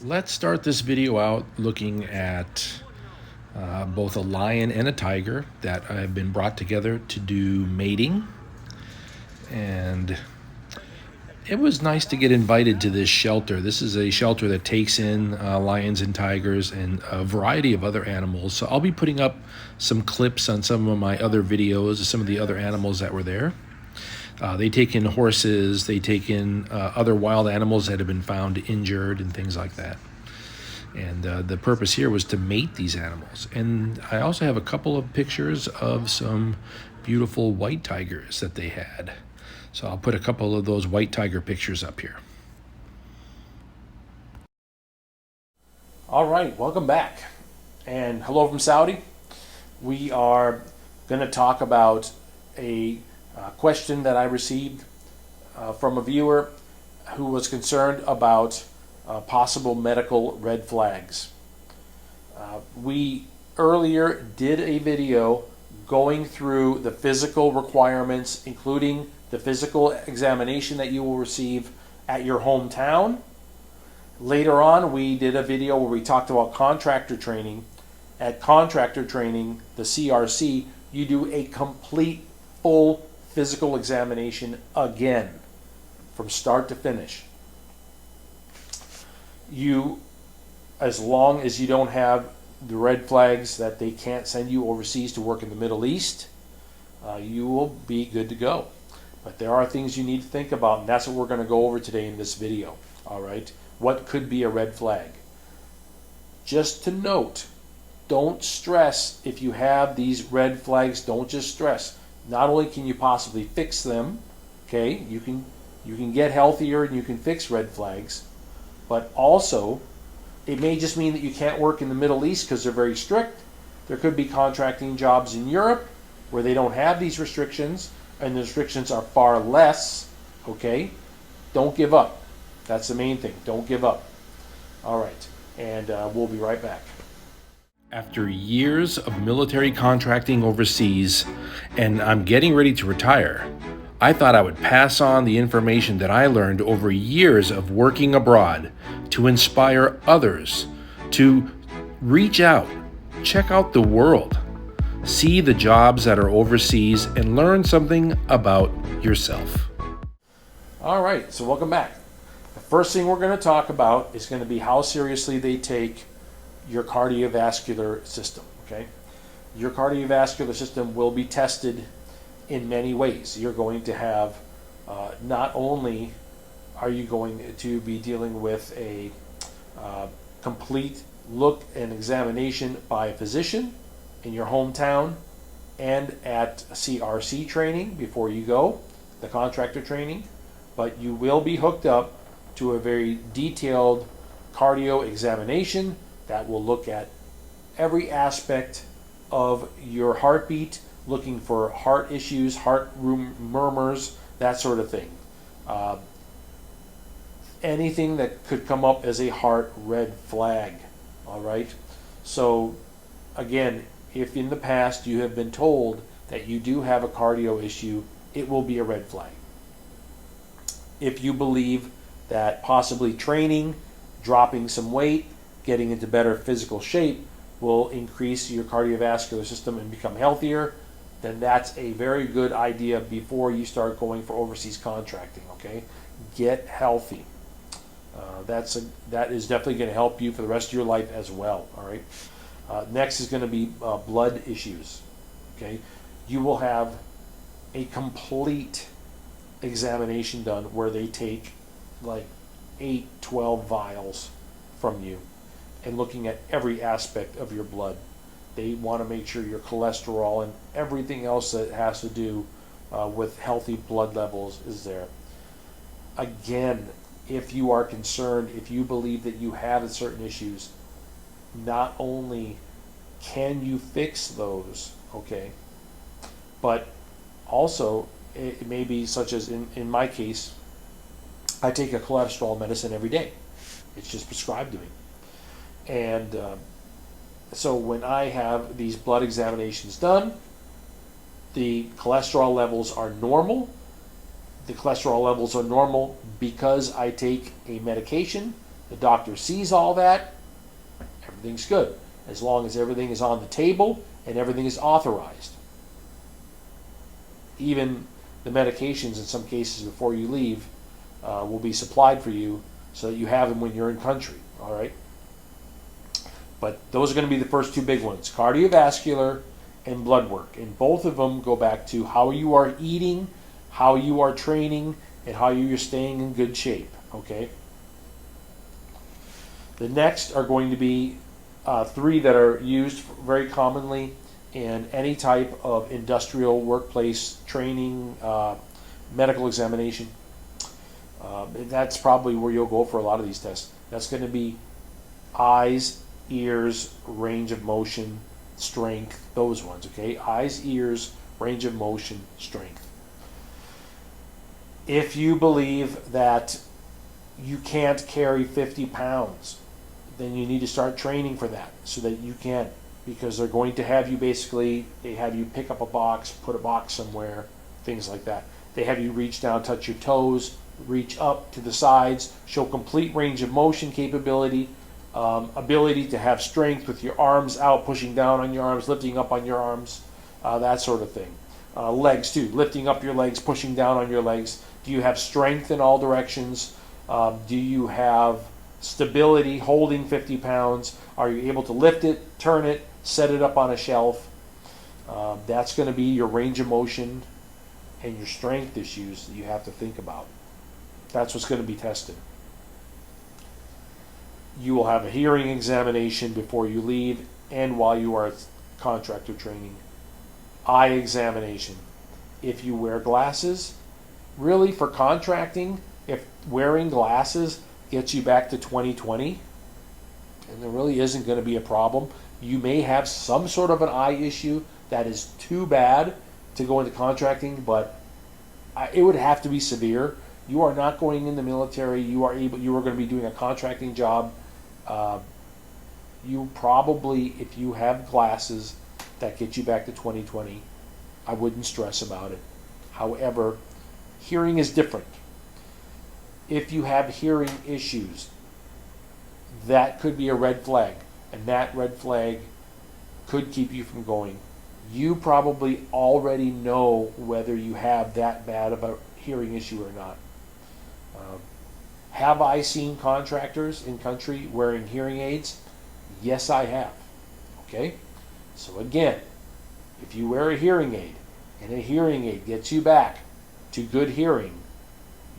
Let's start this video out looking at both a lion and a tiger that have been brought together to do mating. And it was nice to get invited to this shelter. This is a shelter that takes in lions and tigers and a variety of other animals. So I'll be putting up some clips on some of my other videos of some of the other animals that were there. They take in horses, they take in other wild animals that have been found injured and things like that. And the purpose here was to mate these animals. And I also have a couple of pictures of some beautiful white tigers that they had. So I'll put a couple of those white tiger pictures up here. All right, welcome back. And hello from Saudi. We are going to talk about a question that I received from a viewer who was concerned about possible medical red flags. We earlier did a video going through the physical requirements, including the physical examination that you will receive at your hometown. Later on, we did a video where we talked about contractor training. At contractor training, the CRC, you do a complete, full physical examination again, from start to finish. You, as long as you don't have the red flags that they can't send you overseas to work in the Middle East, you will be good to go. But there are things you need to think about, and that's what we're going to go over today in this video. All right, what could be a red flag? Just to note, don't stress if you have these red flags. Don't just stress. Not only can you possibly fix them, okay, you can get healthier and you can fix red flags, but also it may just mean that you can't work in the Middle East because they're very strict. There could be contracting jobs in Europe where they don't have these restrictions, and the restrictions are far less, okay? Don't give up. That's the main thing. Don't give up. All right, and we'll be right back. After years of military contracting overseas, and I'm getting ready to retire, I thought I would pass on the information that I learned over years of working abroad to inspire others to reach out, check out the world, see the jobs that are overseas, and learn something about yourself. All right, so welcome back. The first thing we're going to talk about is going to be how seriously they take your cardiovascular system, okay? Your cardiovascular system will be tested in many ways. You're going to have, not only are you going to be dealing with a complete look and examination by a physician in your hometown and at CRC training before you go, the contractor training, but you will be hooked up to a very detailed cardio examination that will look at every aspect of your heartbeat, looking for heart issues, heart murmurs, that sort of thing. Anything that could come up as a heart red flag, all right? So again, if in the past you have been told that you do have a cardio issue, it will be a red flag. If you believe that possibly training, dropping some weight, getting into better physical shape will increase your cardiovascular system and become healthier, then that's a very good idea before you start going for overseas contracting, okay? Get healthy. That is definitely going to help you for the rest of your life as well, all right? Next is going to be blood issues, okay? You will have a complete examination done where they take like 8, 12 vials from you and looking at every aspect of your blood. They want to make sure your cholesterol and everything else that has to do with healthy blood levels is there. Again, if you are concerned, if you believe that you have certain issues, not only can you fix those, okay, but also it may be such as in my case, I take a cholesterol medicine every day. It's just prescribed to me. And so when I have these blood examinations done, the cholesterol levels are normal. The cholesterol levels are normal because I take a medication The doctor sees all that, everything's good, as long as everything is on the table and everything is authorized. Even the medications in some cases before you leave will be supplied for you so that you have them when you're in country, all right? But those are going to be the first two big ones, cardiovascular and blood work. And both of them go back to how you are eating, how you are training, and how you're staying in good shape, okay? The next are going to be three that are used very commonly in any type of industrial workplace training, medical examination. That's probably where you'll go for a lot of these tests. That's going to be eyes, ears, range of motion, strength, those ones, okay? Eyes, ears, range of motion, strength. If you believe that you can't carry 50 pounds, then you need to start training for that so that you can, because they're going to have you basically, they have you pick up a box, put a box somewhere, things like that. They have you reach down, touch your toes, reach up to the sides, show complete range of motion capability, ability to have strength with your arms out, pushing down on your arms, lifting up on your arms, that sort of thing. Legs too, lifting up your legs, pushing down on your legs. Do you have strength in all directions? Do you have stability holding 50 pounds? Are you able to lift it, turn it, set it up on a shelf? That's going to be your range of motion and your strength issues that you have to think about. That's what's going to be tested. You will have a hearing examination before you leave and while you are at contractor training. Eye examination. If you wear glasses, really for contracting, if wearing glasses gets you back to 2020, and there really isn't going to be a problem, you may have some sort of an eye issue that is too bad to go into contracting, but it would have to be severe. You are not going in the military. You are going to be doing a contracting job. You probably, if you have glasses that get you back to 2020, I wouldn't stress about it. However, hearing is different. If you have hearing issues, that could be a red flag, and that red flag could keep you from going. You probably already know whether you have that bad of a hearing issue or not. Have I seen contractors in country wearing hearing aids? Yes, I have. Okay? So again, if you wear a hearing aid and a hearing aid gets you back to good hearing,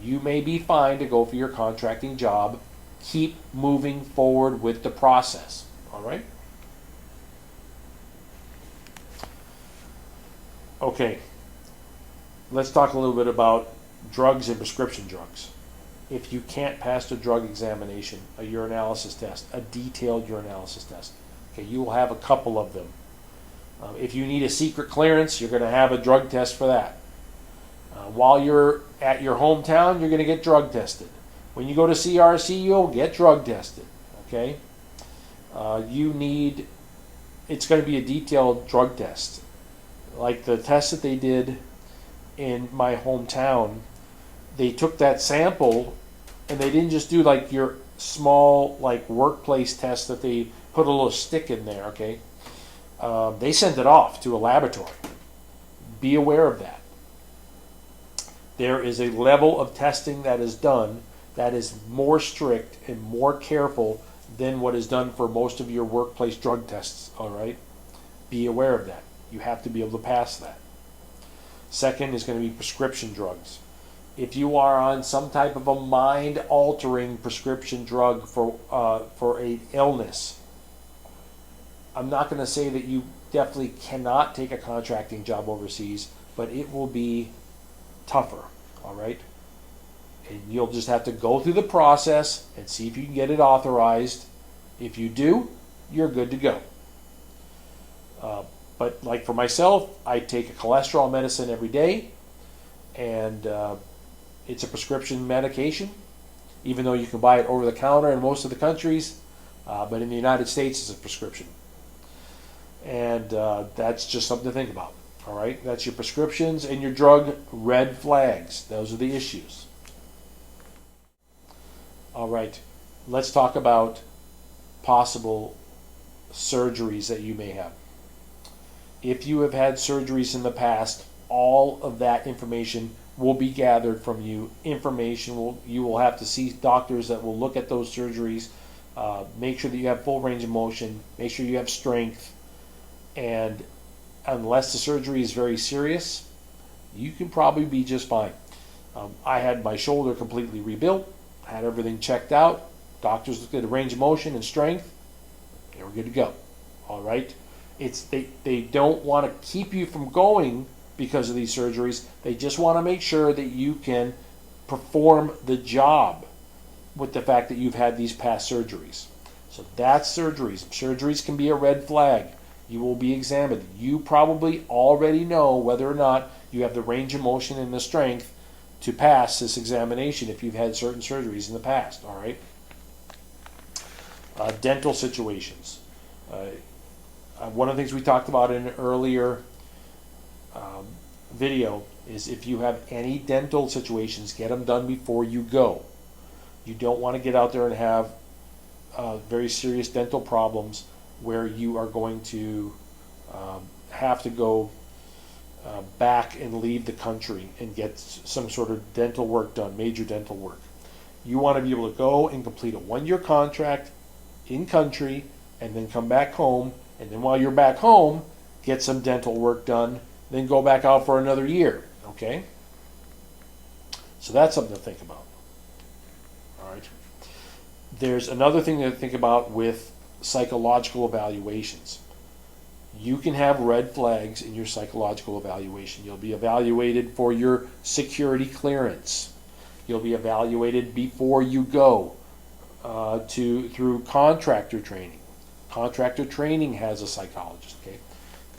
you may be fine to go for your contracting job. Keep moving forward with the process. All right? Okay. Let's talk a little bit about drugs and prescription drugs. If you can't pass the drug examination, a urinalysis test, a detailed urinalysis test, okay, you will have a couple of them. If you need a secret clearance, you're going to have a drug test for that. While you're at your hometown, you're going to get drug tested. When you go to CRC, you'll get drug tested. Okay? It's going to be a detailed drug test. Like the test that they did in my hometown, they took that sample and they didn't just do like your small like workplace test that they put a little stick in there, okay? They sent it off to a laboratory. Be aware of that. There is a level of testing that is done that is more strict and more careful than what is done for most of your workplace drug tests, all right? Be aware of that. You have to be able to pass that. Second is going to be prescription drugs. If you are on some type of a mind-altering prescription drug for an illness, I'm not going to say that you definitely cannot take a contracting job overseas, but it will be tougher, all right? And you'll just have to go through the process and see if you can get it authorized. If you do, you're good to go. But like for myself, I take a cholesterol medicine every day, and it's a prescription medication, even though you can buy it over the counter in most of the countries, but in the United States it's a prescription. And that's just something to think about. All right, that's your prescriptions and your drug red flags. Those are the issues. All right, let's talk about possible surgeries that you may have. If you have had surgeries in the past, all of that information will be gathered from you. You will have to see doctors that will look at those surgeries, make sure that you have full range of motion, make sure you have strength, and unless the surgery is very serious, you can probably be just fine. I had my shoulder completely rebuilt, had everything checked out, doctors looked at the range of motion and strength, they were good to go. All right? They don't want to keep you from going because of these surgeries. They just want to make sure that you can perform the job with the fact that you've had these past surgeries. So that's surgeries. Surgeries can be a red flag. You will be examined. You probably already know whether or not you have the range of motion and the strength to pass this examination if you've had certain surgeries in the past. All right. Dental situations. One of the things we talked about in an earlier video is if you have any dental situations, get them done before you go. You don't want to get out there and have very serious dental problems where you are going to have to go back and leave the country and get some sort of dental work done, major dental work. You want to be able to go and complete a 1-year contract in country and then come back home, and then while you're back home, get some dental work done, then go back out for another year, okay? So that's something to think about. All right. There's another thing to think about with psychological evaluations. You can have red flags in your psychological evaluation. You'll be evaluated for your security clearance. You'll be evaluated before you go through contractor training. Contractor training has a psychologist, okay?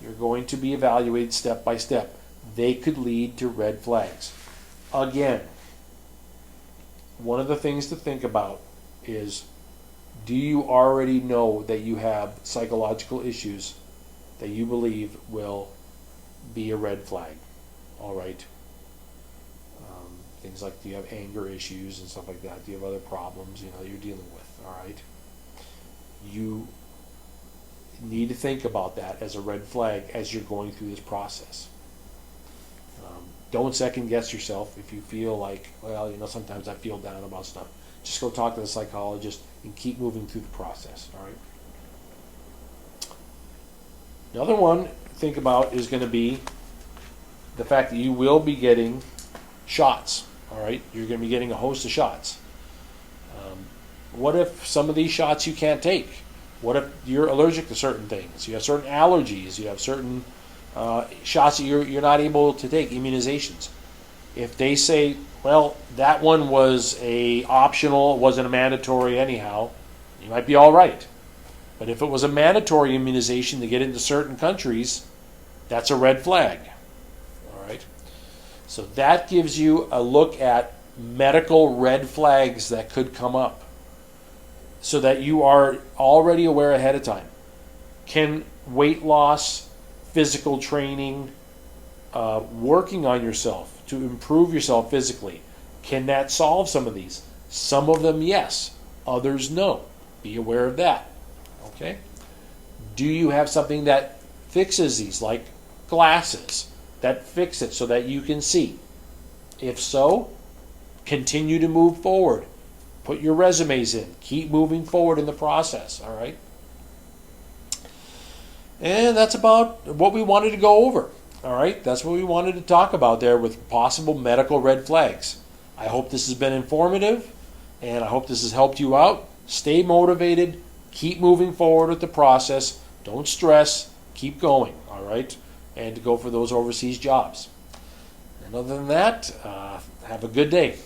You're going to be evaluated step by step. They could lead to red flags. Again, one of the things to think about is, do you already know that you have psychological issues that you believe will be a red flag? All right. Things like, do you have anger issues and stuff like that? Do you have other problems, you're dealing with? All right. You need to think about that as a red flag as you're going through this process. Don't second guess yourself if you feel like, well, sometimes I feel down about stuff. Just go talk to the psychologist and keep moving through the process. All right. Another one to think about is going to be the fact that you will be getting shots. All right, you're going to be getting a host of shots. What if some of these shots you can't take? What if you're allergic to certain things? You have certain allergies. You have certain shots that you're not able to take, immunizations. If they say, well, that one was a optional, it wasn't a mandatory anyhow, you might be all right. But if it was a mandatory immunization to get into certain countries, that's a red flag. All right. So that gives you a look at medical red flags that could come up so that you are already aware ahead of time. Can weight loss, physical training, working on yourself to improve yourself physically, can that solve some of these? Some of them, yes. Others, no. Be aware of that. Okay? Do you have something that fixes these, like glasses that fix it so that you can see? If so, continue to move forward. Put your resumes in. Keep moving forward in the process. All right? And that's about what we wanted to go over. All right? That's what we wanted to talk about there with possible medical red flags. I hope this has been informative, and I hope this has helped you out. Stay motivated. Keep moving forward with the process. Don't stress. Keep going. All right? And to go for those overseas jobs. And other than that, have a good day.